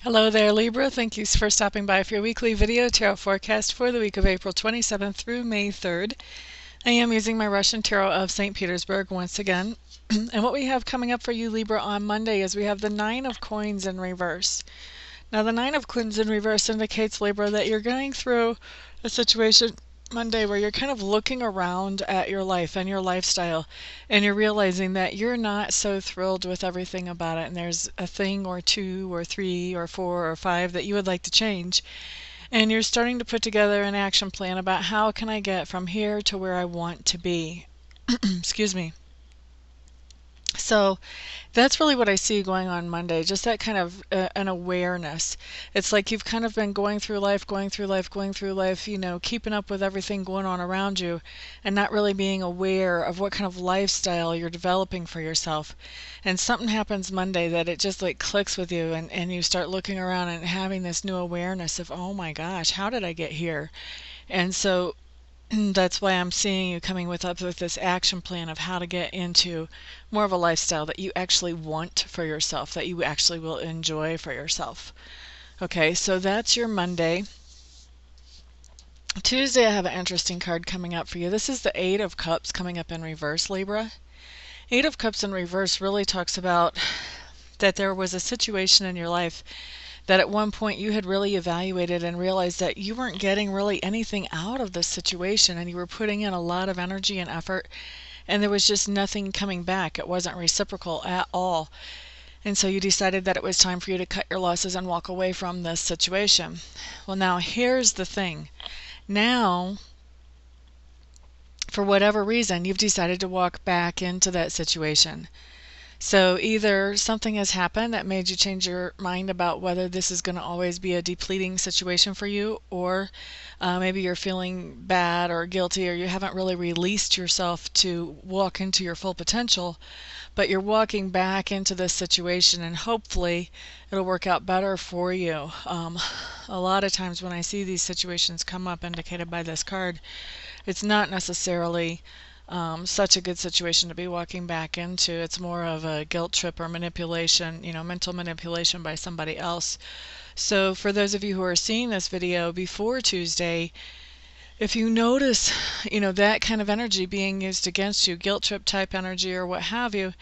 Hello there, Libra. Thank you for stopping by for your weekly video tarot forecast for the week of April 27th through May 3rd. I am using my Russian Tarot of St. Petersburg once again. And what we have coming up for you, Libra, on Monday is we have the Nine of Coins in reverse. Now, the Nine of Coins in reverse indicates, Libra, that you're going through a situation Monday where you're kind of looking around at your life and your lifestyle, and you're realizing that you're not so thrilled with everything about it, and there's a thing or two or three or four or five that you would like to change, and you're starting to put together an action plan about how can I get from here to where I want to be. Excuse me. So that's really what I see going on Monday, just that kind of an awareness. It's like you've kind of been going through life, keeping up with everything going on around you and not really being aware of what kind of lifestyle you're developing for yourself. And something happens Monday that it just like clicks with you, and you start looking around and having this new awareness of, oh my gosh, how did I get here? And so that's why I'm seeing you coming up with this action plan of how to get into more of a lifestyle that you actually want for yourself, that you actually will enjoy for yourself. Okay, so that's your Monday. Tuesday, I have an interesting card coming up for you. This is the Eight of Cups coming up in reverse, Libra. Eight of Cups in reverse really talks about that there was a situation in your life that at one point you had really evaluated and realized that you weren't getting really anything out of this situation, and you were putting in a lot of energy and effort, and there was just nothing coming back. It wasn't reciprocal at all. And so you decided that it was time for you to cut your losses and walk away from this situation. Well, now here's the thing. Now, for whatever reason, you've decided to walk back into that situation. So either something has happened that made you change your mind about whether this is going to always be a depleting situation for you, or maybe you're feeling bad or guilty, or you haven't really released yourself to walk into your full potential, but you're walking back into this situation, and hopefully it'll work out better for you. A lot of times when I see these situations come up indicated by this card, it's not necessarily such a good situation to be walking back into. It's more of a guilt trip or manipulation, mental manipulation by somebody else. So for those of you who are seeing this video before Tuesday, if you notice, that kind of energy being used against you, guilt trip type energy or what have you,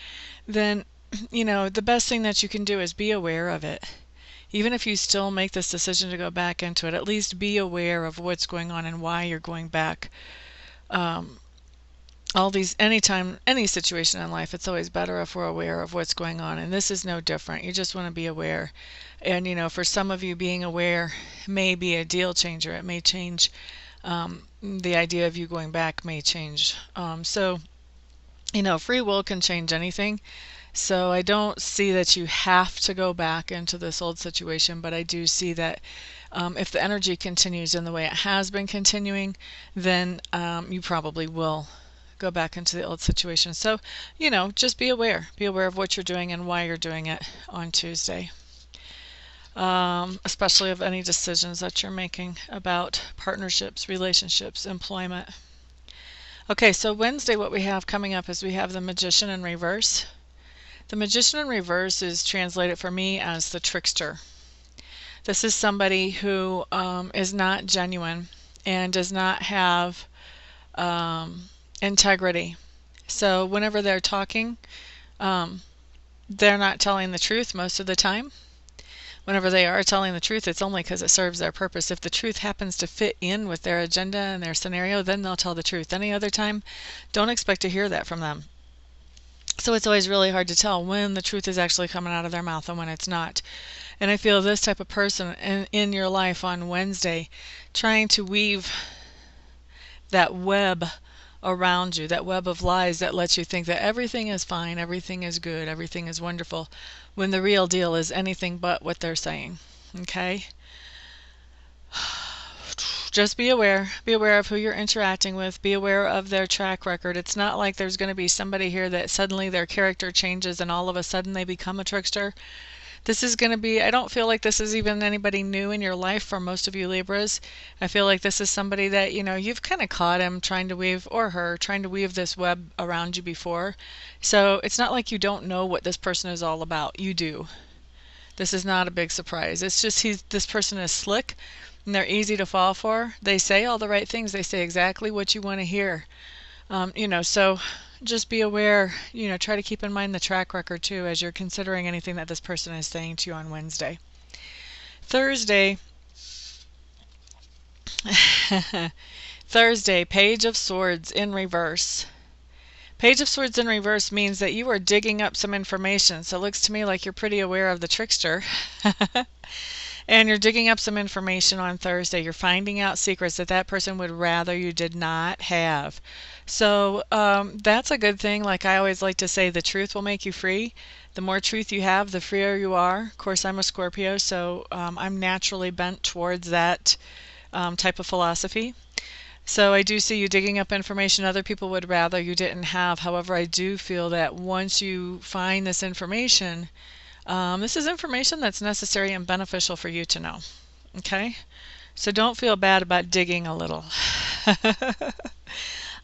then, the best thing that you can do is be aware of it. Even if you still make this decision to go back into it, at least be aware of what's going on and why you're going back. Anytime, any situation in life, it's always better if we're aware of what's going on, and this is no different. You just want to be aware. And for some of you, being aware may be a deal changer. It may change, the idea of you going back may change. Free will can change anything. So I don't see that you have to go back into this old situation, but I do see that if the energy continues in the way it has been continuing, then you probably will go back into the old situation. So, just be aware. Be aware of what you're doing and why you're doing it on Tuesday. Especially of any decisions that you're making about partnerships, relationships, employment. Okay, so Wednesday what we have coming up is we have the Magician in reverse. The Magician in reverse is translated for me as the trickster. This is somebody who is not genuine and does not have integrity. So whenever they're talking, they're not telling the truth most of the time. Whenever they are telling the truth, it's only because it serves their purpose. If the truth happens to fit in with their agenda and their scenario, then they'll tell the truth. Any other time, don't expect to hear that from them. So it's always really hard to tell when the truth is actually coming out of their mouth and when it's not. And I feel this type of person in your life on Wednesday, trying to weave that web around you, that web of lies that lets you think that everything is fine, everything is good, everything is wonderful, when the real deal is anything but what they're saying. Okay? Just be aware. Be aware of who you're interacting with. Be aware of their track record. It's not like there's going to be somebody here that suddenly their character changes and all of a sudden they become a trickster. This is going to be, I don't feel like this is even anybody new in your life for most of you Libras. I feel like this is somebody that, you've kind of caught him trying to weave, or her, trying to weave this web around you before. So it's not like you don't know what this person is all about. You do. This is not a big surprise. It's just this person is slick and they're easy to fall for. They say all the right things. They say exactly what you want to hear. So just be aware, try to keep in mind the track record too as you're considering anything that this person is saying to you on Wednesday. Thursday, Page of Swords in reverse. Page of Swords in reverse means that you are digging up some information. So it looks to me like you're pretty aware of the trickster. And you're digging up some information on Thursday. You're finding out secrets that person would rather you did not have. So that's a good thing. Like I always like to say, the truth will make you free. The more truth you have, the freer you are. Of course, I'm a Scorpio, so I'm naturally bent towards that type of philosophy. So I do see you digging up information other people would rather you didn't have. However, I do feel that once you find this information, this is information that's necessary and beneficial for you to know. Okay? So don't feel bad about digging a little.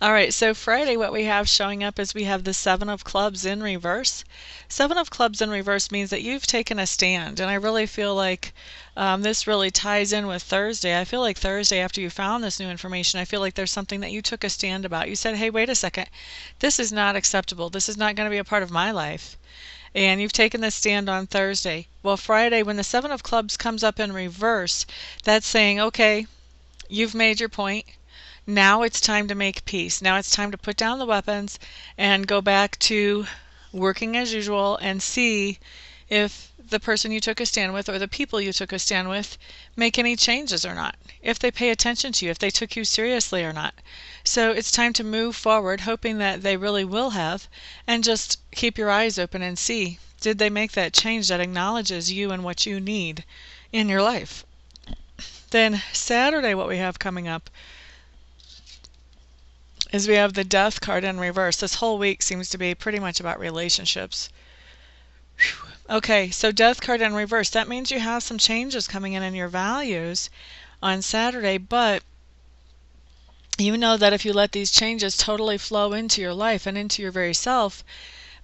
All right, so Friday what we have showing up is we have the Seven of Clubs in reverse. Seven of Clubs in reverse means that you've taken a stand, and I really feel like this really ties in with Thursday. I feel like Thursday, after you found this new information, I feel like there's something that you took a stand about. You said, hey, wait a second, this is not acceptable. This is not going to be a part of my life. And you've taken this stand on Thursday. Well, Friday, when the Seven of Clubs comes up in reverse, that's saying, okay, you've made your point. Now it's time to make peace. Now it's time to put down the weapons and go back to working as usual and see if the person you took a stand with or the people you took a stand with make any changes or not, if they pay attention to you, if they took you seriously or not. So it's time to move forward, hoping that they really will have, and just keep your eyes open and see, did they make that change that acknowledges you and what you need in your life. Then Saturday, what we have coming up is we have the Death card in reverse. This whole week seems to be pretty much about relationships. Whew. Okay, so Death card in reverse. That means you have some changes coming in your values on Saturday, but you know that if you let these changes totally flow into your life and into your very self,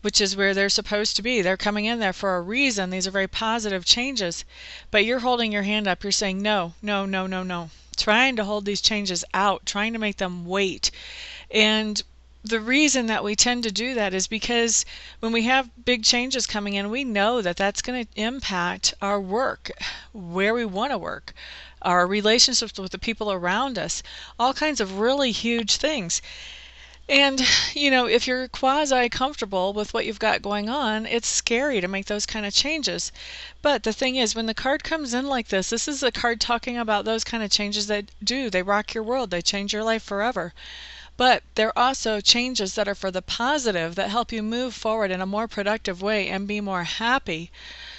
which is where they're supposed to be. They're coming in there for a reason. These are very positive changes, but you're holding your hand up. You're saying, no, no, no, no, no. Trying to hold these changes out, trying to make them wait. And the reason that we tend to do that is because when we have big changes coming in, we know that that's going to impact our work, where we want to work, our relationships with the people around us, all kinds of really huge things. And, if you're quasi-comfortable with what you've got going on, it's scary to make those kind of changes. But the thing is, when the card comes in like this is a card talking about those kind of changes that they rock your world, they change your life forever. But they're also changes that are for the positive, that help you move forward in a more productive way and be more happy.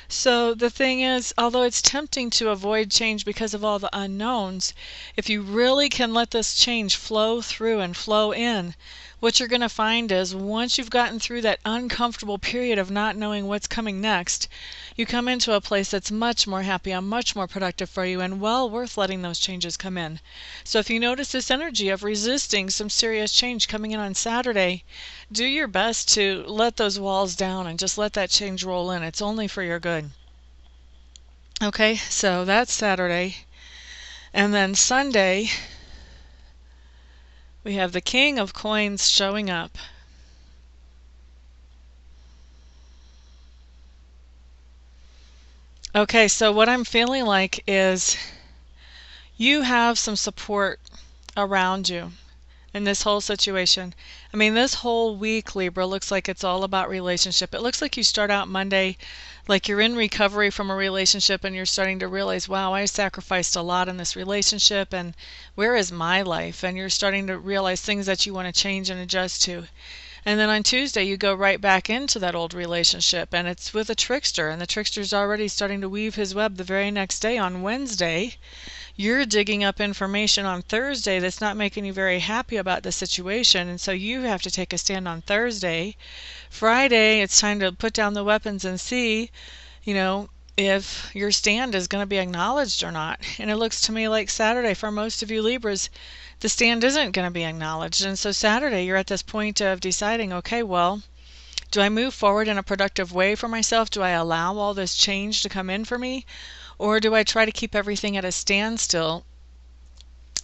So the thing is, although it's tempting to avoid change because of all the unknowns, if you really can let this change flow through and flow in, what you're going to find is once you've gotten through that uncomfortable period of not knowing what's coming next, you come into a place that's much more happy and much more productive for you and well worth letting those changes come in. So if you notice this energy of resisting some serious change coming in on Saturday, do your best to let those walls down and just let that change roll in. It's only for your good. Okay, so that's Saturday. And then Sunday, we have the King of Coins showing up. Okay, so what I'm feeling like is you have some support around you in this whole situation. I mean, this whole week, Libra, looks like it's all about relationship. It looks like you start out Monday like you're in recovery from a relationship and you're starting to realize, wow, I sacrificed a lot in this relationship and where is my life? And you're starting to realize things that you want to change and adjust to. And then on Tuesday, you go right back into that old relationship, and it's with a trickster, and the trickster's already starting to weave his web the very next day. On Wednesday, you're digging up information on Thursday that's not making you very happy about the situation, and so you have to take a stand on Thursday. Friday, it's time to put down the weapons and see, if your stand is going to be acknowledged or not. And it looks to me like Saturday, for most of you Libras, the stand isn't going to be acknowledged. And so Saturday, you're at this point of deciding, okay, well, Do I move forward in a productive way for myself? Do I allow all this change to come in for me? Or do I try to keep everything at a standstill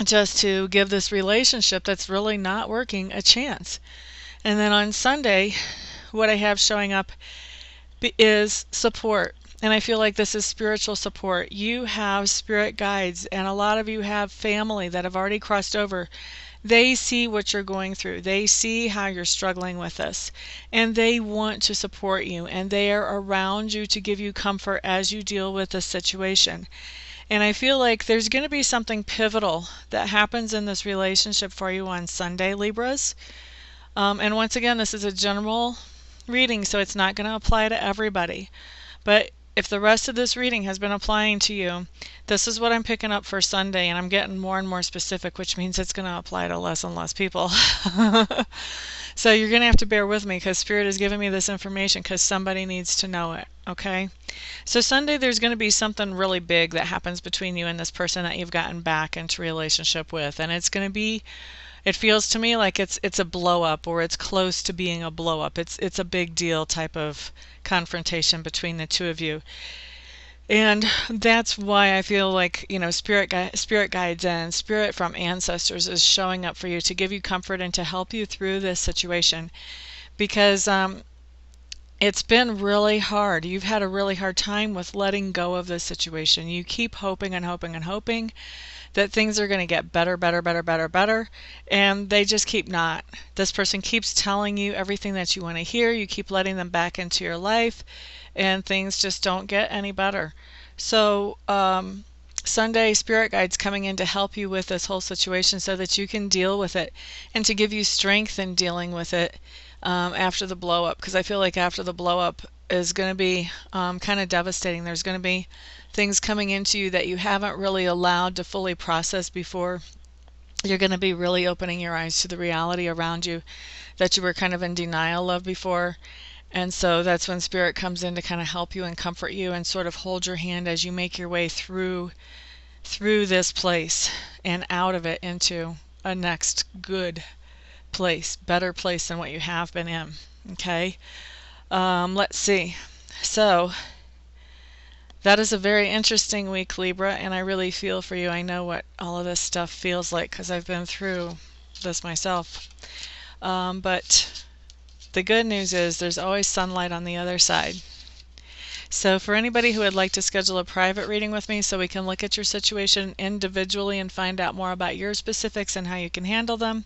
just to give this relationship that's really not working a chance? And then on Sunday, what I have showing up is support. And I feel like this is spiritual support. You have spirit guides, and a lot of you have family that have already crossed over. They see what you're going through. They see how you're struggling with this, and they want to support you, and they are around you to give you comfort as you deal with this situation. And I feel like there's going to be something pivotal that happens in this relationship for you on Sunday, Libras. And once again, this is a general reading, so it's not going to apply to everybody. But if the rest of this reading has been applying to you, this is what I'm picking up for Sunday, and I'm getting more and more specific, which means it's going to apply to less and less people. So you're going to have to bear with me, because Spirit is giving me this information because somebody needs to know it, okay? So Sunday, there's going to be something really big that happens between you and this person that you've gotten back into relationship with, and it's going to be, it feels to me like it's a blow up, or it's close to being a blow up. It's a big deal type of confrontation between the two of you. And that's why I feel like, spirit guides and spirit from ancestors is showing up for you to give you comfort and to help you through this situation, because it's been really hard. You've had a really hard time with letting go of this situation. You keep hoping and hoping and hoping that things are going to get better, and they just keep not. This person keeps telling you everything that you want to hear. You keep letting them back into your life, and things just don't get any better. So Sunday, Spirit Guides coming in to help you with this whole situation so that you can deal with it, and to give you strength in dealing with it after the blow up, because I feel like after the blow up is going to be kind of devastating. There's going to be things coming into you that you haven't really allowed to fully process before. You're going to be really opening your eyes to the reality around you that you were kind of in denial of before. And so that's when Spirit comes in to kind of help you and comfort you and sort of hold your hand as you make your way through this place and out of it into a next good place, better place than what you have been in. Okay, let's see. So that is a very interesting week, Libra, and I really feel for you. I know what all of this stuff feels like because I've been through this myself. But the good news is there's always sunlight on the other side. So for anybody who would like to schedule a private reading with me so we can look at your situation individually and find out more about your specifics and how you can handle them,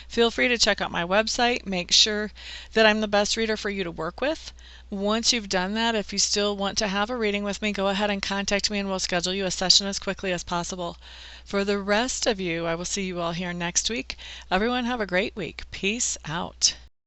feel free to check out my website. Make sure that I'm the best reader for you to work with. Once you've done that, if you still want to have a reading with me, go ahead and contact me and we'll schedule you a session as quickly as possible. For the rest of you, I will see you all here next week. Everyone have a great week. Peace out.